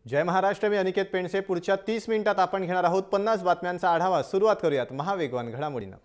जय महाराष्ट्र. मी अनिकेत पेंडसे. पुढच्या 30 मिनिटात आपण घेणार आहोत 50 बातम्यांचा आढावा. सुरुवात करूयात महावेगवान घडामोडींना.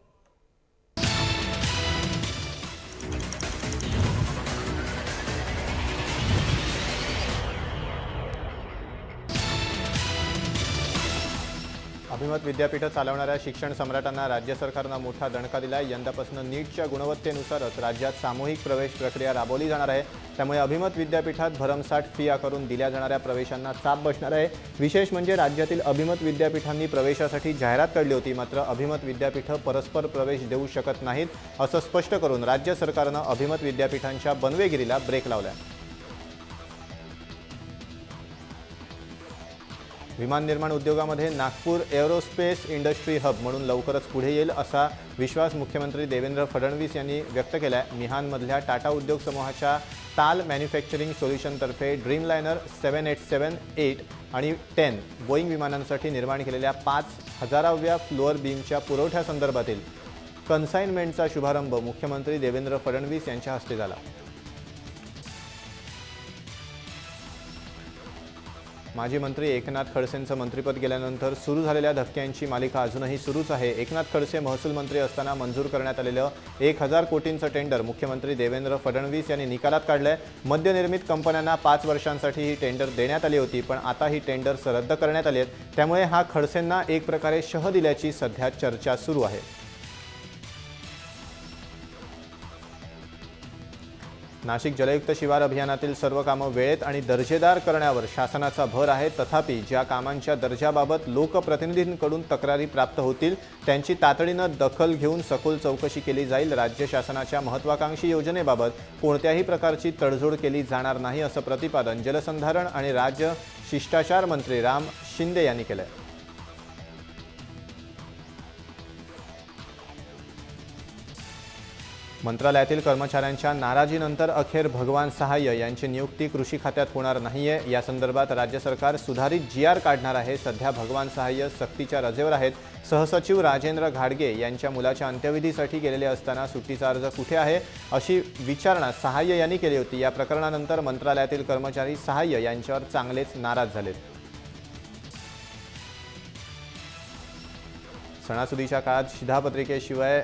अभिमत विद्यापीठ चालवणाऱ्या शिक्षण सम्राटांना राज्य सरकारने मोठा दणका दिलाय. यंदापासून नीटच्या गुणवत्तेनुसारच राज्यात सामूहिक प्रवेश प्रक्रिया राबवली जाणार आहे. त्यामुळे अभिमत विद्यापीठात भरमसाठ फी आकारून दिल्या जाणाऱ्या प्रवेशांना चाप बसणार आहे. विशेष म्हणजे राज्यातील अभिमत विद्यापीठांनी प्रवेशासाठी जाहिरात काढली होती, मात्र अभिमत विद्यापीठ परस्पर प्रवेश देऊ शकत नाहीत असं स्पष्ट करून राज्य सरकारने अभिमत विद्यापीठांच्या बनवेगिरीला ब्रेक लावलाय. विमान निर्माण उद्योगामध्ये नागपूर एरोस्पेस इंडस्ट्री हब म्हणून लवकरच पुढे येईल असा विश्वास मुख्यमंत्री देवेंद्र फडणवीस यांनी व्यक्त केला आहे. मिहानमधल्या टाटा उद्योग समूहाच्या ताल मॅन्युफॅक्चरिंग सोल्युशनतर्फे ड्रीमलाइनर 787, 8 आणि 10 बोईंग विमानांसाठी निर्माण केलेल्या 5000व्या फ्लोअर बीमच्या पुरवठ्यासंदर्भातील कन्साइनमेंटचा शुभारंभ मुख्यमंत्री देवेंद्र फडणवीस यांच्या हस्ते झाला. माजी मंत्री एकनाथ खडसेंचं मंत्रिपद गेल्यानंतर सुरू झालेल्या धक्क्यांची मालिका अजूनही सुरूच आहे. एकनाथ खडसे महसूल मंत्री असताना मंजूर करण्यात आलेलं 1000 कोटींचं टेंडर मुख्यमंत्री देवेंद्र फडणवीस यांनी निकालात काढलंय. मद्यनिर्मित कंपन्यांना 5 वर्षांसाठी ही टेंडर देण्यात आली होती, पण आता ही टेंडर्स रद्द करण्यात आली आहेत. त्यामुळे हा खडसेंना एक प्रकारे शह दिल्याची सध्या चर्चा सुरू आहे. नाशिक जलयुक्त शिवार अभियानातील सर्व कामं वेळेत आणि दर्जेदार करण्यावर शासनाचा भर आहे. तथापि ज्या कामांच्या दर्जाबाबत लोकप्रतिनिधींकडून तक्रारी प्राप्त होतील त्यांची तातडीनं दखल घेऊन सखोल चौकशी केली जाईल. राज्य शासनाच्या महत्त्वाकांक्षी योजनेबाबत कोणत्याही प्रकारची तडजोड केली जाणार नाही असं प्रतिपादन जलसंधारण आणि राज्य शिष्टाचार मंत्री राम शिंदे यांनी केलं आहे. मंत्रालयातील कर्मचाऱ्यांच्या नाराजीनंतर अखेर भगवान सहाय्य यांची नियुक्ती कृषी खात्यात होणार नाहीये. या संदर्भात राज्य सरकार सुधारित GR काढणार आहे. सध्या भगवान सहाय्य सक्तीच्या रजेवर आहेत. सहसचिव राजेंद्र घाडगे यांच्या मुलाच्या अंत्यविधीसाठी गेलेले असताना सुट्टीचा अर्ज कुठे आहे अशी विचारणा सहाय्य यांनी केली होती. या प्रकरणानंतर मंत्रालयातील कर्मचारी सहाय्य यांच्यावर चांगलेच नाराज झालेत. सणासुदीच्या काळात शिधापत्रिकेशिवाय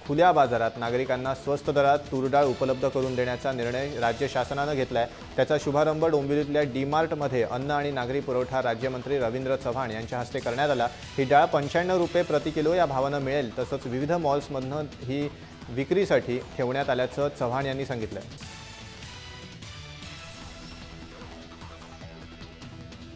खुल्या बाजारात नागरिकांना स्वस्त दरात तूर डाळ उपलब्ध करून देण्याचा निर्णय राज्य शासनाने घेतला आहे. त्याचा शुभारंभ डोंबिवलीतल्या डीमार्टमध्ये अन्न आणि नागरी पुरवठा राज्यमंत्री रवींद्र चव्हाण यांच्या हस्ते करण्यात आला. ही डाळ 95 रुपये प्रति किलो या भावानं मिळेल. तसंच विविध मॉल्समधून ही विक्रीसाठी ठेवण्यात आल्याचं चव्हाण यांनी सांगितलं.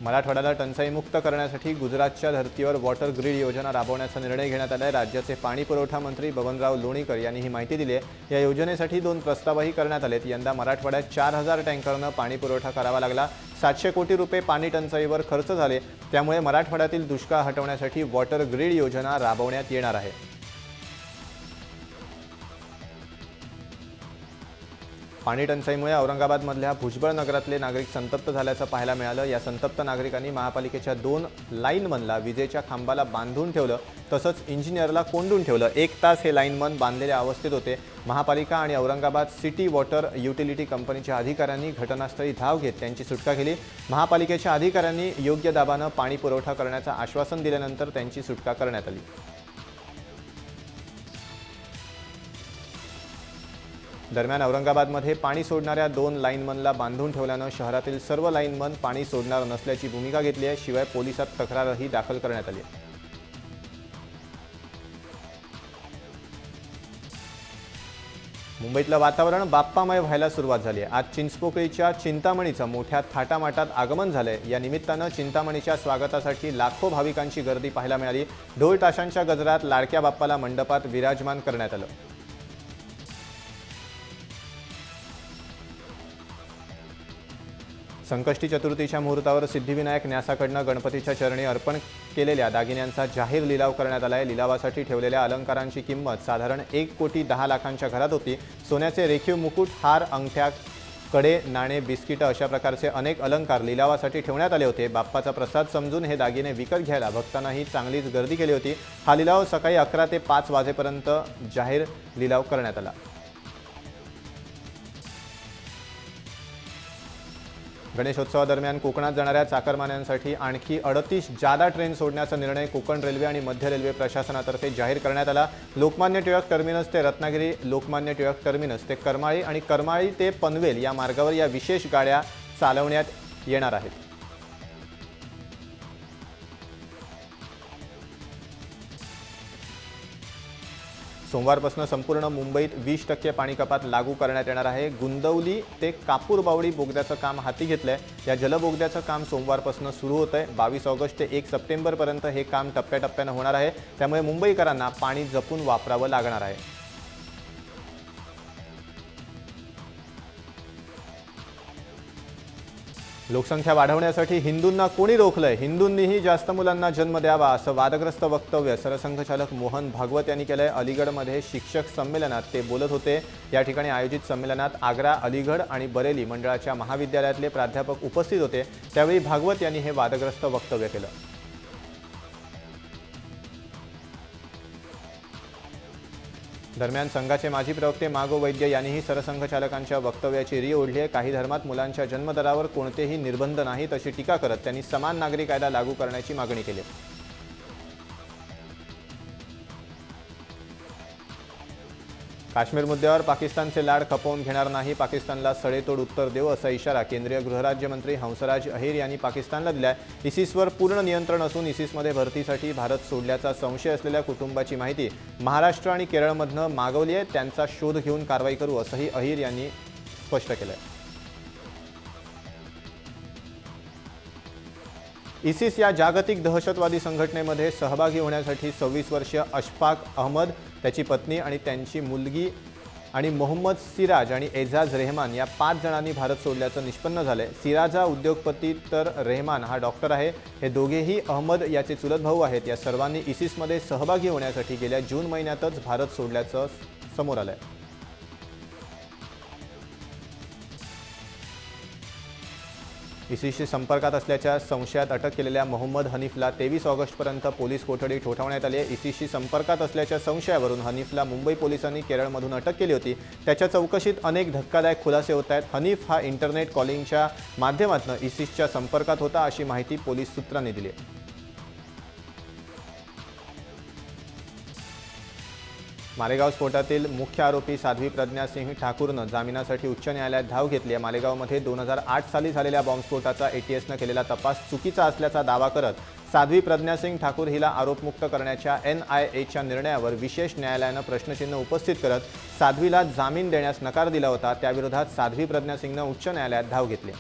मराठवाड्याला टंचाईमुक्त करण्यासाठी गुजरातच्या धर्तीवर वॉटर ग्रीड योजना राबवण्याचा निर्णय घेण्यात आला आहे. राज्याचे पाणी पुरवठा मंत्री बबनराव लोणीकर यांनी ही माहिती दिली आहे. या योजनेसाठी 2 प्रस्तावही करण्यात आलेत. यंदा मराठवाड्यात 4000 टँकरनं पाणी पुरवठा करावा लागला. 700 कोटी रुपये पाणी टंचाईवर खर्च झाले. त्यामुळे मराठवाड्यातील दुष्काळ हटवण्यासाठी वॉटर ग्रीड योजना राबवण्यात येणार आहे. पाणी टंचाईमुळे औरंगाबादमधल्या भुजबळ नगरातले नागरिक संतप्त झाल्याचं पाहायला मिळालं. या संतप्त नागरिकांनी महापालिकेच्या 2 लाईनमनला विजेच्या खांबाला बांधून ठेवलं, तसंच इंजिनियरला कोंडून ठेवलं. 1 तास हे लाईनमन बांधलेल्या अवस्थेत होते. महापालिका आणि औरंगाबाद सिटी वॉटर युटिलिटी कंपनीच्या अधिकाऱ्यांनी घटनास्थळी धाव घेत त्यांची सुटका केली. महापालिकेच्या अधिकाऱ्यांनी योग्य दाबानं पाणी पुरवठा करण्याचं आश्वासन दिल्यानंतर त्यांची सुटका करण्यात आली. दरम्यान औरंगाबादमध्ये पाणी सोडणाऱ्या 2 लाईनमनला बांधून ठेवल्यानं शहरातील सर्व लाईनमन पाणी सोडणार नसल्याची भूमिका घेतली आहे. शिवाय पोलिसात तक्रारही दाखल करण्यात आली आहे. मुंबईतलं वातावरण बाप्पामय व्हायला सुरुवात झाली आहे. आज चिंचपोकळीच्या चिंतामणीचं मोठ्या थाटामाटात आगमन झालंय. या निमित्तानं चिंतामणीच्या स्वागतासाठी लाखो भाविकांची गर्दी पाहायला मिळाली. ढोल ताशांच्या गजरात लाडक्या बाप्पाला मंडपात विराजमान करण्यात आलं. संकष्टी चतुर्थीच्या मुहूर्तावर सिद्धिविनायक न्यासाकडनं गणपतीच्या चरणी अर्पण केलेल्या दागिन्यांचा जाहीर लिलाव करण्यात आला आहे. लिलावासाठी ठेवलेल्या अलंकारांची किंमत साधारण 1,10,00,000च्या घरात होती. सोन्याचे रेखीव मुकुट, हार, अंगठ्या, कडे, नाणे, बिस्किटं अशा प्रकारचे अनेक अलंकार लिलावासाठी ठेवण्यात आले होते. बाप्पाचा प्रसाद समजून हे दागिने विकत घ्यायला भक्तांनाही चांगलीच गर्दी केली होती. हा लिलाव सकाळी 11 ते 5 वाजेपर्यंत जाहीर लिलाव करण्यात आला. गणेशोत्सवादरम्यान कोकणात जाणाऱ्या चाकरमान्यांसाठी आणखी 38 जादा ट्रेन सोडण्याचा निर्णय कोकण रेल्वे आणि मध्य रेल्वे प्रशासनातर्फे जाहीर करण्यात आला। लोकमान्य टिळक टर्मिनस ते रत्नागिरी, लोकमान्य टिळक टर्मिनस ते करमाळी आणि करमाळी ते पनवेल या मार्गावर या विशेष गाड्या चालवण्यात येणार आहेत। सोमवारपासून संपूर्ण मुंबईत 20% पाणी कपात लागू करण्यात येणार आहे। गुंदवली ते कापूरबावडी बोगद्याचं काम हाती घेतलंय। या जलबोगद्याचं काम सोमवारपासून सुरू होतंय। 22 ऑगस्ट ते 1 सप्टेंबरपर्यंत हे काम टप्प्याटप्प्याने होणार आहे। त्यामुळे मुंबईकरांना पाणी जपून वापरावं लागणार आहे। लोकसंख्या वाढवण्यासाठी हिंदूंना कोणी रोखलंय? हिंदूंनीही जास्त मुलांना जन्म द्यावा असं वादग्रस्त वक्तव्य सरसंघचालक मोहन भागवत यांनी केलंय। अलीगडमध्ये शिक्षक संमेलनात ते बोलत होते। या ठिकाणी आयोजित संमेलनात आग्रा, अलीगड आणि बरेली मंडळाच्या महाविद्यालयातले प्राध्यापक उपस्थित होते। त्यावेळी भागवत यांनी हे वादग्रस्त वक्तव्य केलं। दरम्यान संघाचे माजी प्रवक्ते मागो वैद्य यांनीही सरसंघचालकांच्या वक्तव्याची री ओढली आहे। काही धर्मात मुलांच्या जन्मदरावर कोणतेही निर्बंध नाहीत अशी टीका करत त्यांनी समान नागरी कायदा लागू करण्याची मागणी केली। काश्मीर मुद्द्यावर पाकिस्तानचे लाड खपवून घेणार नाही, पाकिस्तानला सडेतोड उत्तर देऊ असा इशारा केंद्रीय गृहराज्यमंत्री हंसराज अहिर यांनी पाकिस्तानला दिलाय। इसिसवर पूर्ण नियंत्रण असून इसिसमध्ये भरतीसाठी भारत सोडल्याचा संशय असलेल्या कुटुंबाची माहिती महाराष्ट्र आणि केरळमधनं मागवली आहे। त्यांचा शोध घेऊन कारवाई करू असंही अहिर यांनी स्पष्ट केलंय। इसिस या जागतिक दहशतवादी संघटनेमध्ये सहभागी होण्यासाठी 26 वर्षीय अशफाक अहमद, त्याची पत्नी आणि त्यांची मुलगी आणि मोहम्मद सिराज आणि एजाज रेहमान या 5 जणांनी भारत सोडल्याचं निष्पन्न झालंय। सिराज हा उद्योगपती तर रेहमान हा डॉक्टर आहे। हे दोघेही अहमद याचे चुलत भाऊ आहेत। या सर्वांनी इसिसमध्ये सहभागी होण्यासाठी गेल्या जून महिन्यातच भारत सोडल्याचं समोर आलंय। इसिसशी संपर्कात असल्याच्या संशयात अटक केलेल्या मोहम्मद हनीफला 23 ऑगस्टपर्यंत पोलीस कोठडी ठोठावण्यात आली आहे। इसिसशी संपर्कात असल्याच्या संशयावरून हनीफला मुंबई पोलिसांनी केरळमधून अटक केली होती। त्याच्या चौकशीत अनेक धक्कादायक खुलासे होत आहेत। हनीफ हा इंटरनेट कॉलिंगच्या माध्यमातून इसिसच्या संपर्कात होता अशी माहिती पोलीस सूत्रांनी दिली आहे। मालेगाव स्फोटातील मुख्य आरोपी साध्वी प्रज्ञा सिंह ठाकूरनं जामिनासाठी उच्च न्यायालयात धाव घेतली आहे। मालेगावमध्ये 2008 साली झालेल्या बॉम्बस्फोटाचा एटीएसनं केलेला तपास चुकीचा असल्याचा दावा करत साध्वी प्रज्ञा सिंह ठाकूर हिला आरोपमुक्त करण्याच्या NIAच्या निर्णयावर विशेष न्यायालयानं प्रश्नचिन्ह उपस्थित करत साध्वीला जामीन देण्यास नकार दिला होता। त्याविरोधात साध्वी प्रज्ञा सिंहनं उच्च न्यायालयात धाव घेतली।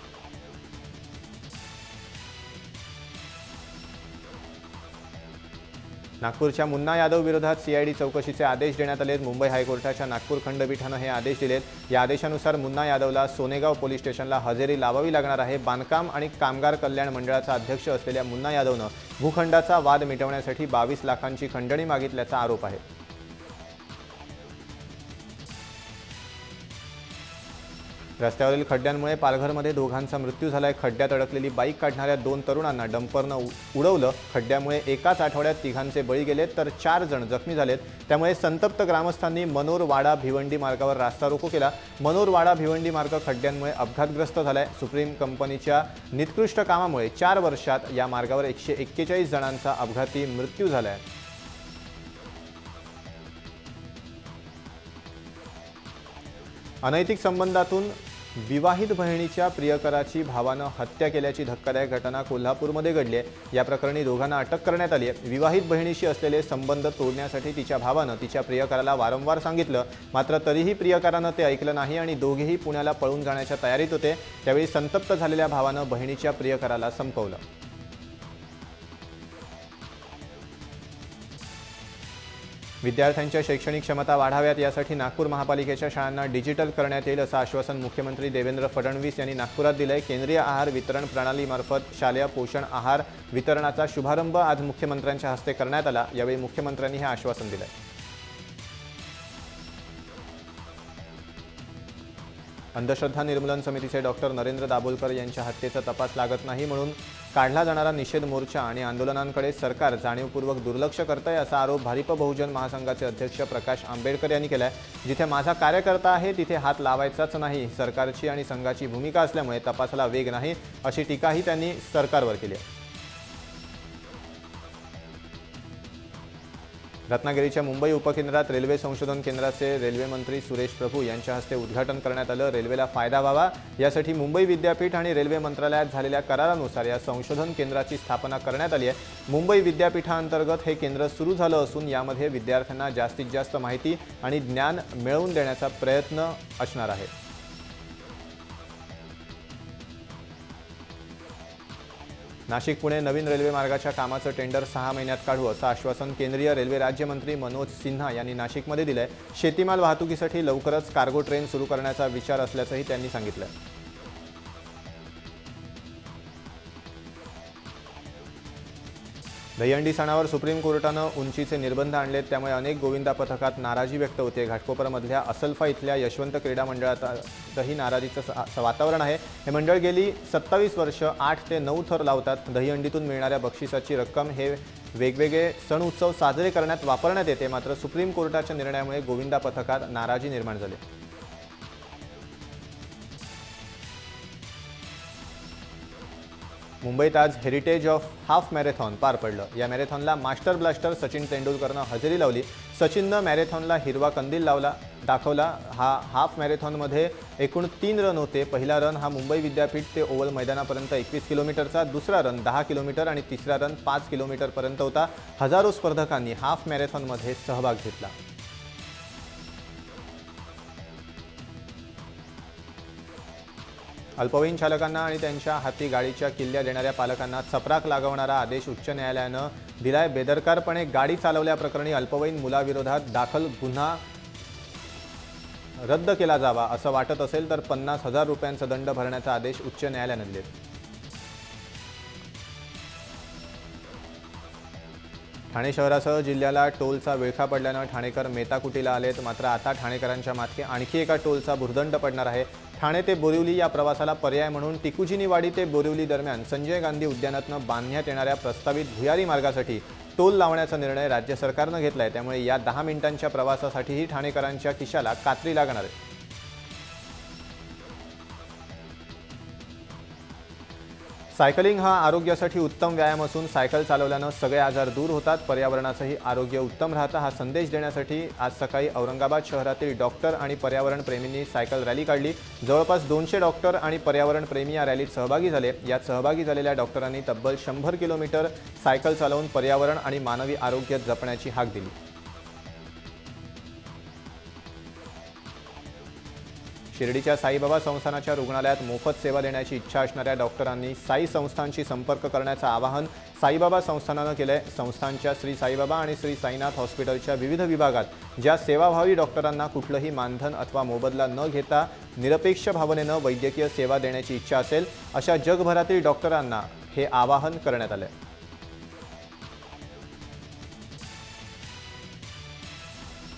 नागपूरच्या मुन्ना यादव विरोधात CID चौकशीचे आदेश देण्यात आले। मुंबई हायकोर्टाच्या नागपूर खंडपीठानं हे आदेश दिलेत। या आदेशानुसार मुन्ना यादवला सोनेगाव पोलीस स्टेशनला हजेरी लावावी लागणार आहे। बांधकाम आणि कामगार कल्याण मंडळाचा अध्यक्ष असलेल्या मुन्ना यादवनं भूखंडाचा वाद मिटवण्यासाठी 22 लाखांची खंडणी मागितल्याचा आरोप आहे। रस्त्यावरील खड्ड्यांमुळे पालघरमध्ये दोघांचा मृत्यू झालाय। खड्ड्यात अडकलेली बाईक काढणाऱ्या 2 तरुणांना डंपरनं उडवलं। खड्ड्यामुळे एकाच आठवड्यात तिघांचे बळी गेलेत तर 4 जण जखमी झालेत। त्यामुळे संतप्त ग्रामस्थांनी मनोर-वाडा भिवंडी मार्गावर रास्ता रोको केला। मनोर-वाडा भिवंडी मार्ग खड्ड्यांमुळे अपघातग्रस्त झालाय। सुप्रीम कंपनीच्या निकृष्ट कामामुळे 4 वर्षात या मार्गावर 141 जणांचा अपघाती मृत्यू झालाय। अनैतिक संबंधातून विवाहित बहिणीच्या प्रियकराची भावानं हत्या केल्याची धक्कादायक घटना कोल्हापूरमध्ये घडली आहे। या प्रकरणी दोघांना अटक करण्यात आली आहे। विवाहित बहिणीशी असलेले संबंध तोडण्यासाठी तिच्या भावानं तिच्या प्रियकराला वारंवार सांगितलं, मात्र तरीही प्रियकरानं ते ऐकलं नाही आणि दोघेही पुण्याला पळून जाण्याच्या तयारीत होते। त्यावेळी संतप्त झालेल्या भावानं बहिणीच्या प्रियकराला संपवलं। विद्यार्थ्यांच्या शैक्षणिक क्षमता वाढाव्यात यासाठी नागपूर महापालिकेच्या शाळांना डिजिटल करण्यात येईल असं आश्वासन मुख्यमंत्री देवेंद्र फडणवीस यांनी नागपुरात दिलं आहे। केंद्रीय आहार वितरण प्रणालीमार्फत शालेय पोषण आहार वितरणाचा शुभारंभ आज मुख्यमंत्र्यांच्या हस्ते करण्यात आला। यावेळी मुख्यमंत्र्यांनी हे आश्वासन दिलं। अंधश्रद्धा निर्मूलन समितीचे डॉक्टर नरेंद्र दाभोलकर यांच्या हत्येचा तपास लागत नाही म्हणून काढला जाणारा निषेध मोर्चा आणि आंदोलनांकडे सरकार जाणीवपूर्वक दुर्लक्ष करतंय असा आरोप भारिप बहुजन महासंघाचे अध्यक्ष प्रकाश आंबेडकर यांनी केलाय। जिथे माझा कार्यकर्ता आहे तिथे हात लावायचाच नाही, सरकारची आणि संघाची भूमिका असल्यामुळे तपासाला वेग नाही, अशी टीकाही त्यांनी सरकारवर केली आहे। रत्नागिरीच्या मुंबई उपकेंद्रात रेल्वे संशोधन केंद्राचे रेल्वे मंत्री सुरेश प्रभू यांच्या हस्ते उद्घाटन करण्यात आलं। रेल्वेला फायदा व्हावा यासाठी मुंबई विद्यापीठ आणि रेल्वे मंत्रालयात झालेल्या करारानुसार या संशोधन केंद्राची स्थापना करण्यात आली आहे। मुंबई विद्यापीठांतर्गत हे केंद्र सुरू झालं असून यामध्ये विद्यार्थ्यांना जास्तीत जास्त माहिती आणि ज्ञान मिळवून देण्याचा प्रयत्न असणार आहे। नाशिक पुणे नवीन रेल्वे मार्गाच्या कामाचं टेंडर 6 महिन्यात काढू असं आश्वासन केंद्रीय रेल्वे राज्यमंत्री मनोज सिन्हा यांनी नाशिकमध्ये दिलंय। शेतीमाल वाहतुकीसाठी लवकरच कार्गो ट्रेन सुरू करण्याचा विचार असल्याचंही त्यांनी सांगितलं। दहीहंडी सणावर सुप्रीम कोर्टानं उंचीचे निर्बंध आणलेत, त्यामुळे अनेक गोविंदा पथकात नाराजी व्यक्त होते। घाटकोपरमधल्या असलफा इथल्या यशवंत क्रीडा मंडळातही नाराजीचं वातावरण आहे। हे मंडळ गेली 27 वर्ष 8 ते 9 थर लावतात। दहीहंडीतून मिळणाऱ्या बक्षिसाची रक्कम हे वेगवेगळे सण उत्सव साजरे करण्यात वापरण्यात येते। मात्र सुप्रीम कोर्टाच्या निर्णयामुळे गोविंदा पथकात नाराजी निर्माण झाली। मुंबईत आज हेरिटेज ऑफ हाफ मॅरेथॉन पार पडलं। या मॅरेथॉनला मास्टर ब्लास्टर सचिन तेंडुलकरनं हजेरी लावली। सचिननं मॅरेथॉनला हिरवा कंदील दाखवला। हाफ मॅरेथॉनमध्ये एकूण 3 रन होते। पहिला रन हा मुंबई विद्यापीठ ते ओव्हल मैदानापर्यंत 21 किलोमीटरचा, दुसरा रन 10 किलोमीटर आणि तिसरा रन 5 किलोमीटरपर्यंत होता। हजारो स्पर्धकांनी हाफ मॅरेथॉनमध्ये सहभाग घेतला। अल्पवयीन चालकांना आणि त्यांच्या हाती गाडीच्या किल्ल्या देणाऱ्या पालकांना चपराक लागवणारा आदेश उच्च न्यायालयानं दिलाय। बेदरकारपणे गाडी चालवल्याप्रकरणी अल्पवयीन मुलाविरोधात दाखल गुन्हा रद्द केला जावा असं वाटत असेल तर 50,000 रुपयांचा दंड भरण्याचा आदेश उच्च न्यायालयानं दिले। ठाणे शहरासह जिल्ह्याला टोलचा विळखा पडल्यानं ठाणेकर मेटाकुटीला आलेत। मात्र आता ठाणेकरांच्या माथी आणखी एका टोलचा भुर्दंड पडणार आहे। ठाणे ते बोरिवली या प्रवासाला पर्याय म्हणून टिकुजिनीवाडी ते बोरिवली दरम्यान संजय गांधी उद्यानातनं बांधण्यात येणाऱ्या प्रस्तावित भुयारी मार्गासाठी टोल लावण्याचा निर्णय राज्य सरकारनं घेतलाय। त्यामुळे या 10 मिनिटांच्या प्रवासासाठीही ठाणेकरांच्या खिशाला कात्री लागणार आहे। सायकलिंग हा आरोग्यासाठी उत्तम व्यायाम असून सायकल चालवल्यानं सगळे आजार दूर होतात, पर्यावरणाचंही आरोग्य उत्तम राहतं। हा संदेश देण्यासाठी आज सकाळी औरंगाबाद शहरातील डॉक्टर आणि पर्यावरण प्रेमींनी सायकल रॅली काढली। जवळपास 200 डॉक्टर आणि पर्यावरण प्रेमी या रॅलीत सहभागी झाले। यात सहभागी झालेल्या डॉक्टरांनी तब्बल 100 किलोमीटर सायकल चालवून पर्यावरण आणि मानवी आरोग्य जपण्याची हाक दिली। शिर्डीच्या साईबाबा संस्थानाच्या रुग्णालयात मोफत सेवा देण्याची इच्छा असणाऱ्या डॉक्टरांनी साई संस्थानशी संपर्क करण्याचं आवाहन साईबाबा संस्थानानं केलंय। संस्थानच्या श्री साईबाबा आणि श्री साईनाथ हॉस्पिटलच्या विविध विभागात ज्या सेवाभावी डॉक्टरांना कुठलंही मानधन अथवा मोबदला न घेता निरपेक्ष भावनेनं वैद्यकीय सेवा देण्याची इच्छा असेल अशा जगभरातील डॉक्टरांना हे आवाहन करण्यात आलंय।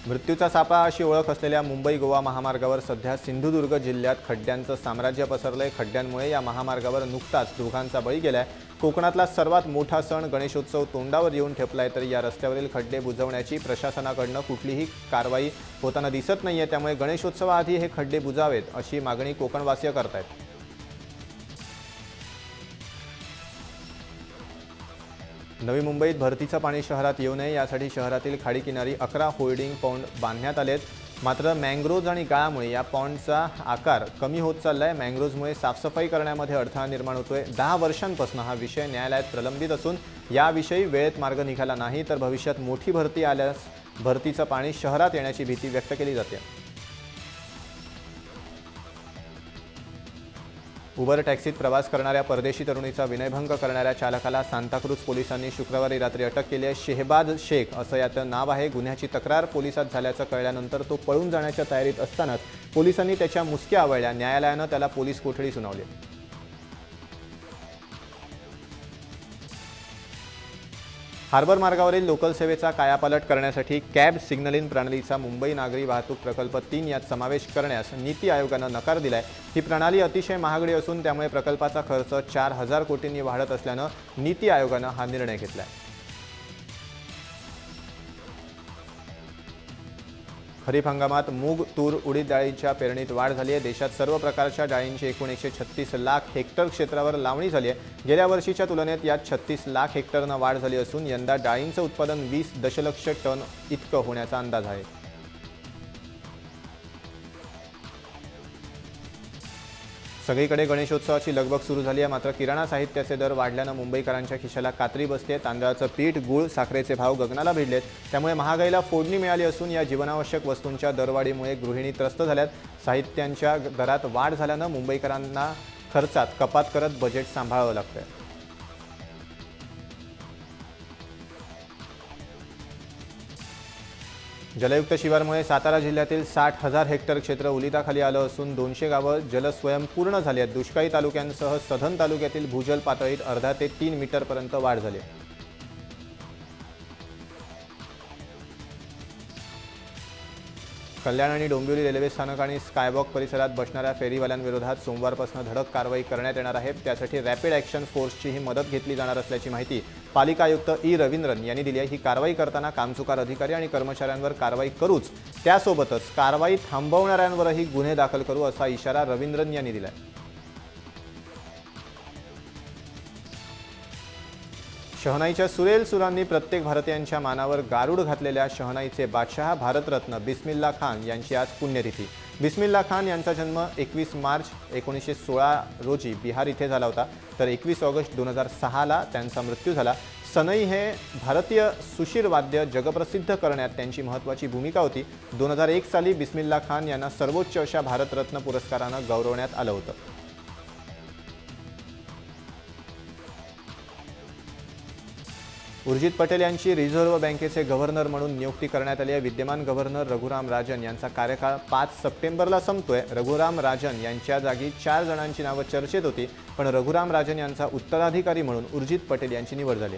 मृत्यूचा सापळा अशी ओळख असलेल्या मुंबई गोवा महामार्गावर सध्या सिंधुदुर्ग जिल्ह्यात खड्ड्यांचं साम्राज्य पसरलंय। खड्ड्यांमुळे या महामार्गावर नुकताच दोघांचा बळी गेलाय। कोकणातला सर्वात मोठा सण गणेशोत्सव तोंडावर येऊन ठेपलाय, तरी या रस्त्यावरील खड्डे बुजवण्याची प्रशासनाकडनं कुठलीही कारवाई होताना दिसत नाहीये। त्यामुळे गणेशोत्सवाआधी हे खड्डे बुजावेत अशी मागणी कोकणवासीय करतायत। नवी मुंबईत भरतीचं पाणी शहरात येऊ नये यासाठी शहरातील खाडीकिनारी 11 होल्डिंग पॉन्ड बांधण्यात आलेत। मात्र मँग्रोव्ज आणि गाळामुळे या पॉन्डचा आकार कमी होत चाललाय। मँग्रोव्जमुळे साफसफाई करण्यामध्ये अडथळा निर्माण होतोय। 10 वर्षांपासून हा विषय न्यायालयात प्रलंबित असून याविषयी वेळेत मार्ग निघाला नाही तर भविष्यात मोठी भरती आल्यास भरतीचं पाणी शहरात येण्याची भीती व्यक्त केली जाते। उबर टॅक्सीत प्रवास करणाऱ्या परदेशी तरुणीचा विनयभंग करणाऱ्या चालकाला सांताक्रूज पोलिसांनी शुक्रवारी रात्री अटक केली आहे। शेहबाज शेख असं याचं नाव आहे। गुन्ह्याची तक्रार पोलिसात झाल्याचं कळल्यानंतर तो पळून जाण्याच्या तयारीत असतानाच पोलिसांनी त्याच्या मुसक्या आवळल्या। न्यायालयानं त्याला पोलीस कोठडी सुनावली। हार्बर मार्गावरील लोकल सेवेचा कायापालट करण्यासाठी कॅब सिग्नलिंग प्रणालीचा मुंबई नागरी वाहतूक प्रकल्प 3 यात समावेश करण्यास नीती आयोगानं नकार दिलाय। ही प्रणाली अतिशय महागडी असून त्यामुळे प्रकल्पाचा खर्च 4,000 कोटींनी वाढत असल्यानं नीती आयोगानं हा निर्णय घेतलाय। खरीप हंगामात मूग, तूर, उडीद डाळींच्या पेरणीत वाढ झाली आहे। देशात सर्व प्रकारच्या डाळींची एकूण 136 लाख हेक्टर क्षेत्रावर लावणी झाली आहे। गेल्या वर्षीच्या तुलनेत यात 36 लाख हेक्टरनं वाढ झाली असून यंदा डाळींचं उत्पादन 20 दशलक्ष टन इतकं होण्याचा अंदाज आहे। सगळीकडे गणेशोत्सवाची लगबग सुरू झाली आहे, मात्र किराणा साहित्याचे दर वाढल्यानं मुंबईकरांच्या खिशाला कात्री बसते। तांदळाचं पीठ, गूळ, साखरेचे भाव गगनाला भिडलेत। त्यामुळे महागाईला फोडणी मिळाली असून या जीवनावश्यक वस्तूंच्या दरवाढीमुळे गृहिणी त्रस्त झाल्यात। साहित्यांच्या दरात वाढ झाल्यानं मुंबईकरांना खर्चात कपात करत बजेट सांभाळावं लागतंय। जलयुक्त शिवारमुळे सातारा जिल्ह्यातील 60,000 हेक्टर क्षेत्र ओलिताखाली आलं असून 200 गावं जलस्वयंपूर्ण झाली आहेत। दुष्काळी तालुक्यांसह सधन तालुक्यातील भूजल पातळीत अर्धा ते 3 मीटरपर्यंत वाढ झाली आहे। कल्याण आणि डोंबिवली रेल्वे स्थानक आणि स्कायवॉक परिसरात बसणाऱ्या फेरीवाल्यांविरोधात सोमवारपासून धडक कारवाई करण्यात येणार आहे। त्यासाठी रॅपिड ॲक्शन फोर्सचीही मदत घेतली जाणार असल्याची माहिती पालिका आयुक्त ई रवींद्रन यांनी दिली आहे। ही कारवाई करताना कामचुकार अधिकारी आणि कर्मचाऱ्यांवर कारवाई करूच, त्यासोबतच कारवाई थांबवणाऱ्यांवरही गुन्हे दाखल करू असा इशारा रवींद्रन यांनी दिला आहे। शहनाईच्या सुरेल सुरांनी प्रत्येक भारतीयांच्या मानावर गारूड घातलेल्या शहनाईचे बादशाह भारतरत्न बिस्मिल्ला खान यांची आज पुण्यतिथी। बिस्मिल्ला खान यांचा जन्म 21 मार्च 1916 रोजी बिहार इथे झाला होता, तर 21 ऑगस्ट 2006ला त्यांचा मृत्यू झाला। सनई हे भारतीय सुशीर वाद्य जगप्रसिद्ध करण्यात त्यांची महत्त्वाची भूमिका होती। 2001 साली बिस्मिल्ला खान यांना सर्वोच्च अशा भारतरत्न पुरस्कारानं गौरवण्यात आलं होतं। उर्जित पटेल यांची रिझर्व्ह बँकेचे गव्हर्नर म्हणून नियुक्ती करण्यात आली आहे। विद्यमान गव्हर्नर रघुराम राजन यांचा कार्यकाळ 5 सप्टेंबरला संपतोय। रघुराम राजन यांच्या जागी 4 जणांची नावं चर्चेत होती, पण रघुराम राजन यांचा उत्तराधिकारी म्हणून उर्जित पटेल यांची निवड झाली।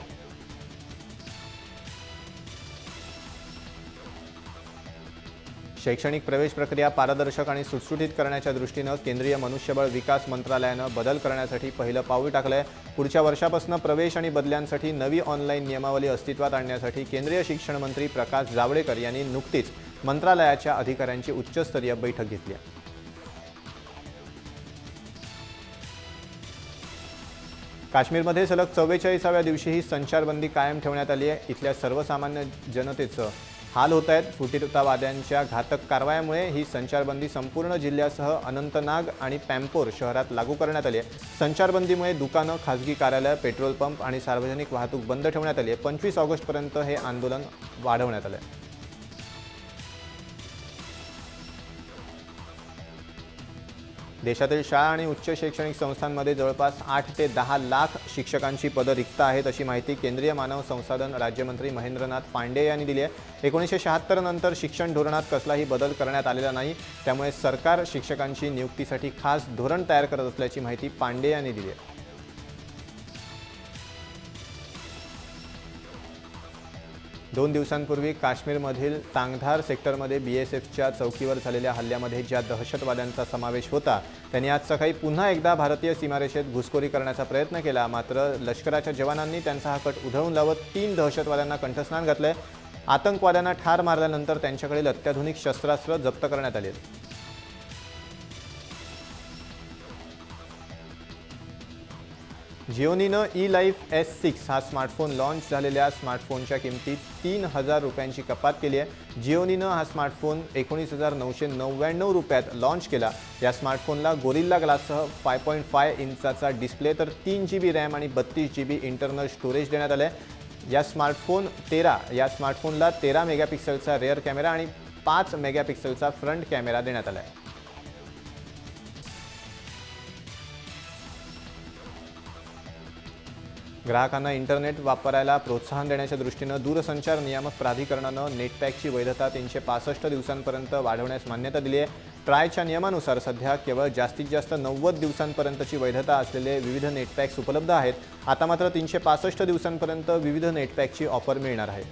शैक्षणिक प्रवेश प्रक्रिया पारदर्शक आणि सुटसुटीत करण्याच्या दृष्टीनं केंद्रीय मनुष्यबळ विकास मंत्रालयानं बदल करण्यासाठी पहिलं पाऊल टाकलंय। पुढच्या वर्षापासून प्रवेश आणि बदल्यांसाठी नवी ऑनलाईन नियमावली अस्तित्वात आणण्यासाठी केंद्रीय शिक्षण मंत्री प्रकाश जावडेकर यांनी नुकतीच मंत्रालयाच्या अधिकाऱ्यांची उच्चस्तरीय बैठक घेतली आहे। काश्मीरमध्ये सलग 44व्या दिवशीही संचारबंदी कायम ठेवण्यात आली आहे। इथल्या सर्वसामान्य जनतेचं हाल होत आहेत। फुटीरतावाद्यांच्या घातक कारवायामुळे ही संचारबंदी संपूर्ण जिल्ह्यासह अनंतनाग आणि पॅम्पोर शहरात लागू करण्यात आली आहे। संचारबंदीमुळे दुकानं, खासगी कार्यालय, पेट्रोल पंप आणि सार्वजनिक वाहतूक बंद ठेवण्यात आली आहे। 25 ऑगस्टपर्यंत हे आंदोलन वाढवण्यात आलं आहे। देशातील शाळा आणि उच्च शैक्षणिक संस्थांमध्ये जवळपास 8 ते 10 लाख शिक्षकांची पदं रिक्त आहेत, अशी माहिती केंद्रीय मानव संसाधन राज्यमंत्री महेंद्रनाथ पांडे यांनी दिली आहे। 1976 नंतर शिक्षण धोरणात कसलाही बदल करण्यात आलेला नाही, त्यामुळे सरकार शिक्षकांची नियुक्तीसाठी खास धोरण तयार करत असल्याची माहिती पांडे यांनी दिली आहे। 2 दिवसांपूर्वी काश्मीरमधील तांगधार सेक्टरमध्ये BSFच्या चौकीवर झालेल्या हल्ल्यामध्ये ज्या दहशतवाद्यांचा समावेश होता, त्यांनी आज सकाळी पुन्हा एकदा भारतीय सीमारेषेत घुसखोरी करण्याचा प्रयत्न केला। मात्र लष्कराच्या जवानांनी त्यांचा हा कट उधळून लावत 3 दहशतवाद्यांना कंठस्नान घातलंय। आतंकवाद्यांना ठार मारल्यानंतर त्यांच्याकडील अत्याधुनिक शस्त्रास्त्र जप्त करण्यात आली आहेत। जिओनीनं eLife S6 हा स्मार्टफोन लॉन्च झालेल्या स्मार्टफोनच्या किमतीत 3,000 रुपयांची कपात केली आहे। जिओनीनं हा स्मार्टफोन 19,999 रुपयात लॉन्च केला। या स्मार्टफोनला गोरिल्ला ग्लाससह 5.5 इंचाचा डिस्प्ले तर 3 GB रॅम आणि 32 GB इंटरनल स्टोरेज देण्यात आलं आहे। या स्मार्टफोनला 13 मेगापिक्सेलचा रेअर कॅमेरा आणि 5 मेगापिक्सेलचा फ्रंट कॅमेरा देण्यात आला आहे। ग्राहकांना इंटरनेट वापरायला प्रोत्साहन देण्याच्या दृष्टीनं दूरसंचार नियामक प्राधिकरणानं नेटपॅकची वैधता 365 दिवसांपर्यंत वाढवण्यास मान्यता दिली आहे। ट्रायच्या नियमानुसार सध्या केवळ जास्तीत जास्त 90 दिवसांपर्यंतची वैधता असलेले विविध नेटपॅक्स उपलब्ध आहेत. आता मात्र 365 दिवसांपर्यंत विविध नेटपॅकची ऑफर मिळणार आहे.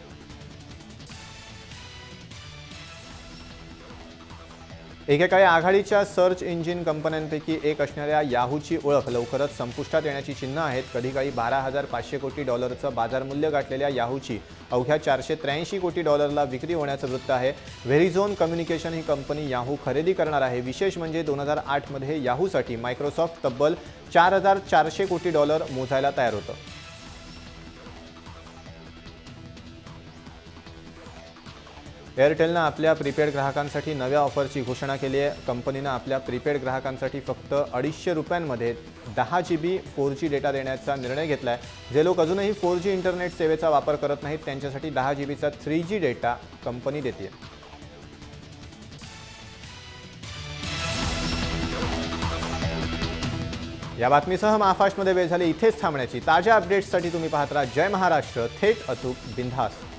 एकेकाळी आघाडीच्या सर्च इंजिन कंपन्यांपैकी एक असणाऱ्या याहूची ओळख लवकरच संपुष्टात येण्याची चिन्ह आहेत. कधीकाळी $12,500 कोटी बाजार मूल्य गाठलेल्या याहूची अवघ्या $483 कोटी विक्री होण्याचं वृत्त आहे. व्हेरिझोन कम्युनिकेशन ही कंपनी याहू खरेदी करणार आहे. विशेष म्हणजे 2008 मध्ये याहूसाठी मायक्रोसॉफ्ट तब्बल $4,400 कोटी मोजायला तयार होतं. एअरटेलनं आपल्या प्रीपेड ग्राहकांसाठी नव्या ऑफरची घोषणा केली आहे. कंपनीनं आपल्या प्रीपेड ग्राहकांसाठी फक्त $250 10 GB 4G डेटा देण्याचा निर्णय घेतला आहे. जे लोक अजूनही 4G इंटरनेट सेवेचा वापर करत नाहीत त्यांच्यासाठी 10 GBचा 3G डेटा कंपनी देते. या बातमीसह महाफास्टमध्ये वेळ झाली इथेच थांबण्याची. ताज्या अपडेट्ससाठी तुम्ही पाहत राहा जय महाराष्ट्र, थेट अचूक बिनधास्त.